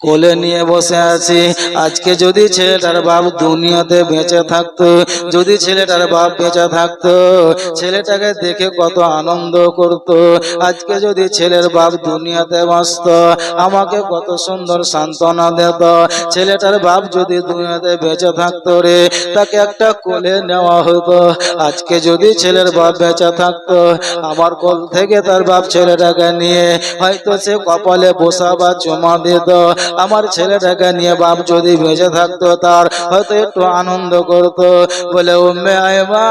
কোলে নিয়ে বসে আছি। আজকে যদি ছেলেটার বাপ দুনিয়াতে বেঁচে থাকতো, যদি ছেলেটার বাপ বেঁচে থাকতো, ছেলেটাকে দেখে কত আনন্দ করত। আজকে যদি ছেলের বাপ দুনিয়াতে বাঁচত, আমাকে কত সুন্দর সান্ত্বনা দিত। ছেলেটার বাপ যদি দুনিয়াতে বেঁচে থাকতো রে, তাকে একটা কোলে নেওয়া হতো। আজকে যদি ছেলের বাপ বেঁচে থাকতো, আমার কোল থেকে তার বাপ ছেলেটাকে নিয়ে হয়তো সে কপালে বসা বা চুমা দিত। আমার ছেলেটাকে নিয়ে বাপ যদি বেঁচে থাকতো, তার হয়তো একটু আনন্দ করত। বলে উম্মে আয়মান,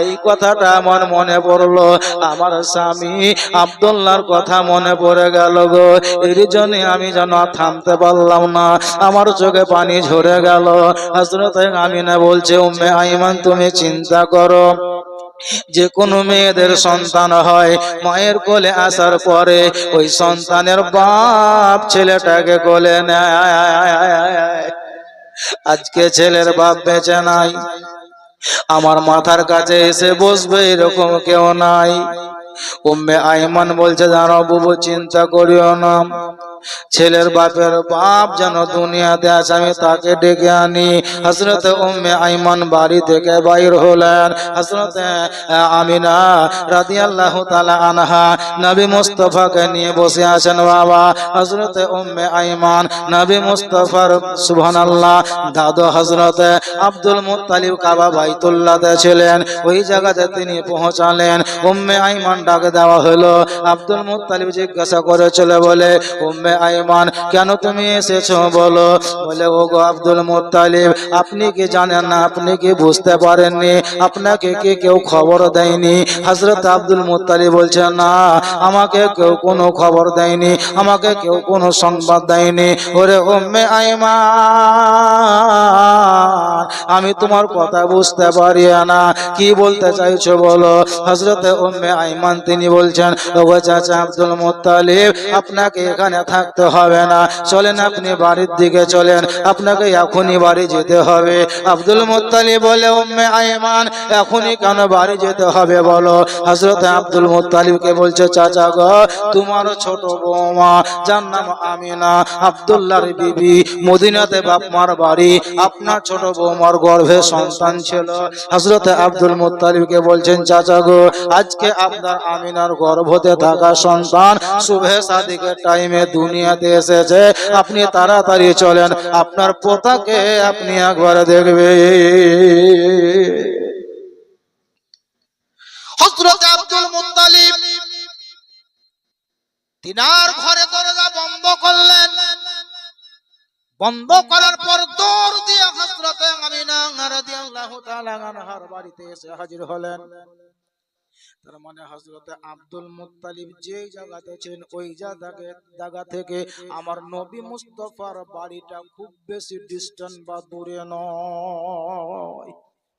এই কথাটা আমার মনে পড়লো। আমার স্বামী আব্দুল্লাহর কথা মনে পড়ে গেল গো। এর জন্য আমি যেন থামতে পারলাম না, আমার চোখে পানি ঝরে গেল। হযরত আমিনা বলছে, উম্মে আয়মান তুমি চিন্তা করো, যে কোনো মেয়েদের সন্তান হয়, মায়ের কোলে আসার পরে ওই সন্তানের বাপ ছেলেটাকে কোলে নেয়। আজকে ছেলের বাপ বেঁচে নাই, আমার মাথার কাছে এসে বসবে এরকম কেউ নাই। উম্মে আয়মান বলছে, জানো বুবু চিন্তা করিও না, ছেলের বাপের বাপ যেন দুনিয়াতে আছে, আমি তাকে ডেকে আনি। হযরত উম্মে আয়মান বাড়ি থেকে বাইর হলেন। হযরত আমিনা রাদিয়াল্লাহু তাআলা আনহা নবী মুস্তাফাকে নিয়ে বসে আছেন। বাবা হযরত উম্মে আয়মান নবী মুস্তাফার সুবহানাল্লাহ দাদু হযরত আব্দুল মুত্তালিব কাবা বাইতুল্লাহতে ছিলেন। ওই জায়গাতে তিনি পৌঁছালেন। উম্মে আয়মান ডাক দেওয়া হলো। আব্দুল মুত্তালিব জিজ্ঞাসা করেছিল, বলে উম্মে আয়মান কেন তুমি এসেছো বলো? বলে ওগো আব্দুল মুত্তালিব, আপনি কি জানেন না, আপনি কি বুঝতে পারেননি, আপনাকে কি কেউ খবর দেয়নি? হযরত আব্দুল মুত্তালিব বলছেন, না, আমাকে কেউ কোনো খবর দেয়নি, আমাকে কেউ কোনো সংবাদ দেয়নি। ওরে উম্মে আয়মান, আমি তোমার কথা বুঝতে পারি না, কি বলতে চাইছো বলো? হযরত উম্মে আয়মান তিনি বলছেন, ওগো চাচা আব্দুল মুত্তালিব, আপনাকে এখানে থাকতে হবে না, চলেন আপনি বাড়ির দিকে চলেন, আপনাকে এখনই বাড়ি যেতে হবে। আব্দুল মুত্তালিব বলে, উম্মে আয়মান এখনই কেন বাড়ি যেতে হবে বলো? হযরত আব্দুল মুত্তালিবকে বলছে, চাচা গো, তোমার ছোট বৌমা যার নাম আমিনা, আব্দুল্লাহর বিবি, মদিনাতে বাপ মার বাড়ি, আপনার ছোট বৌমার গর্ভে সন্তান ছিল। হযরত আব্দুল মুত্তালিবকে বলছেন, চাচা গো, আজকে আপনার আমিনার গর্ভতে থাকা সন্তান শুভে সাদিকের টাইমে দুনিয়াতে এসেছে, আপনি তাড়াতাড়ি চলেন, আপনার পোতাকে আপনি একবার দেখবেন। হযরত আব্দুল মুত্তালিব তিনার ঘরে দরজা বন্ধ করলেন। বন্ধ করার পর দৌড় দিয়ে হযরত আমিনা রাদিয়াল্লাহু তাআলা আনহার বাড়িতে এসে হাজির হলেন। তার মানে হযরত আব্দুল মুত্তালিব যে জায়গাতে ছিলেন, ওই জায়গা থেকে আমার নবী মুস্তাফার বাড়িটা খুব বেশি ডিস্টেন্স বা দূরে নয়।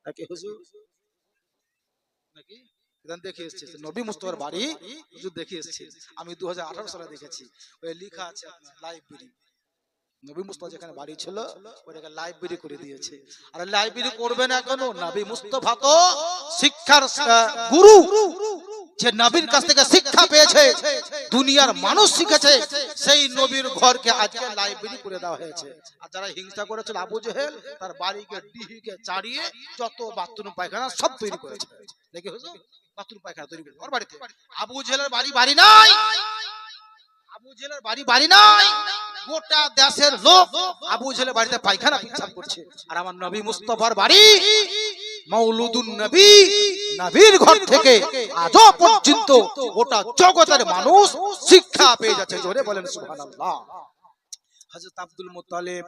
নাকি হুজুর? নাকি দেখে এসেছে নবী মুস্তাফার বাড়ি, হুজুর দেখে এসেছে। আমি 2018 সালে দেখেছি, ওই লেখা আছে আপনার লাইব্রেরি। নবী মুস্তাফা যেখানে বাড়ি ছিল ওটাকে লাইব্রেরি করে দিয়েছে। আর লাইব্রেরি করবে না কেন? নবী মুস্তাফা তো শিক্ষার গুরু, যে নবীর কাছ থেকে শিক্ষা পেয়েছে, দুনিয়ার মানুষ শিখেছে, সেই নবীর ঘরকে আজকে লাইব্রেরি করে দেওয়া হয়েছে। আর যারা হিংসা করেছিল আবু জেহেল, তার বাড়িকে ডিহিকে চাড়িয়ে যত বাথরুম পায়খানা সব তৈরি করেছে। দেখি হুজুর, বাথরুম পায়খানা তৈরি করে ওর বাড়িতে। আবু জেহেলের বাড়ি নাই, আবু জেহেলের বাড়ি নাই। গোটা দেশের লোক আবু জেহেলের বাড়িতে পায়খানা পেশাব করছে। আর আমার নবী মুস্তাফার বাড়ি মৌলুদুন নবী, নবীর ঘর থেকে আজও পর্যন্ত গোটা জগতের মানুষ শিক্ষা পেয়ে যাচ্ছে। জোরে বলেন সুবহানাল্লাহ। হযরত আব্দুল মুত্তালিব